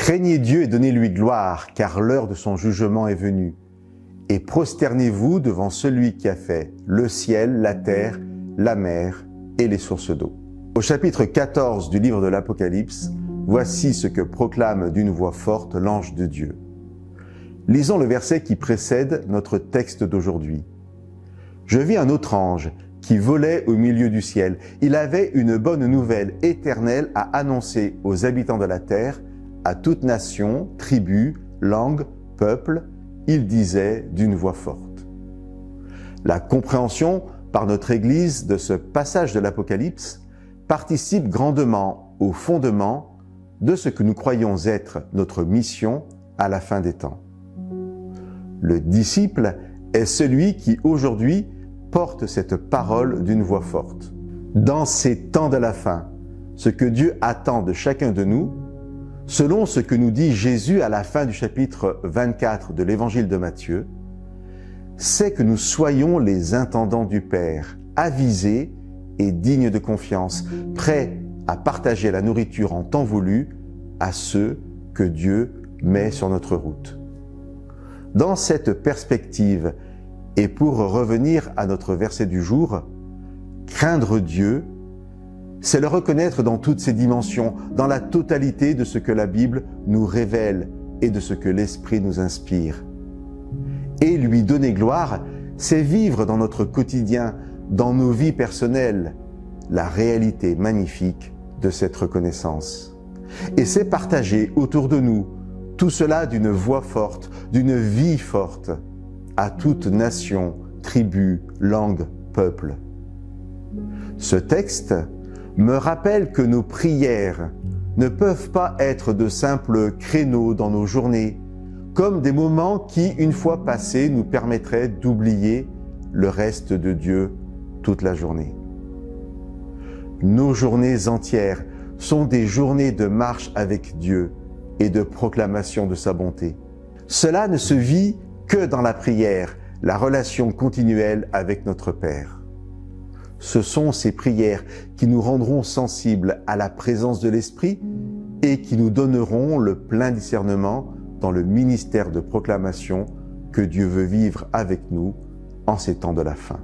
Craignez Dieu et donnez-lui gloire, car l'heure de son jugement est venue. Et prosternez-vous devant celui qui a fait le ciel, la terre, la mer et les sources d'eau. Au chapitre 14 du livre de l'Apocalypse, voici ce que proclame d'une voix forte l'ange de Dieu. Lisons le verset qui précède notre texte d'aujourd'hui. Je vis un autre ange qui volait au milieu du ciel. Il avait une bonne nouvelle éternelle à annoncer aux habitants de la terre, à toute nation, tribu, langue, peuple. Il disait d'une voix forte. La compréhension par notre Église de ce passage de l'Apocalypse participe grandement au fondement de ce que nous croyons être notre mission à la fin des temps. Le disciple est celui qui aujourd'hui porte cette parole d'une voix forte. Dans ces temps de la fin, ce que Dieu attend de chacun de nous, selon ce que nous dit Jésus à la fin du chapitre 24 de l'Évangile de Matthieu, c'est que nous soyons les intendants du Père, avisés et dignes de confiance, prêts à partager la nourriture en temps voulu à ceux que Dieu met sur notre route. Dans cette perspective, et pour revenir à notre verset du jour, craindre Dieu, c'est le reconnaître dans toutes ses dimensions, dans la totalité de ce que la Bible nous révèle et de ce que l'Esprit nous inspire. Et lui donner gloire, c'est vivre dans notre quotidien, dans nos vies personnelles, la réalité magnifique de cette reconnaissance. Et c'est partager autour de nous tout cela d'une voix forte, d'une vie forte, à toute nation, tribu, langue, peuple. Ce texte me rappelle que nos prières ne peuvent pas être de simples créneaux dans nos journées, comme des moments qui, une fois passés, nous permettraient d'oublier le reste de Dieu toute la journée. Nos journées entières sont des journées de marche avec Dieu et de proclamation de sa bonté. Cela ne se vit que dans la prière, la relation continuelle avec notre Père. Ce sont ces prières qui nous rendront sensibles à la présence de l'Esprit et qui nous donneront le plein discernement dans le ministère de proclamation que Dieu veut vivre avec nous en ces temps de la fin.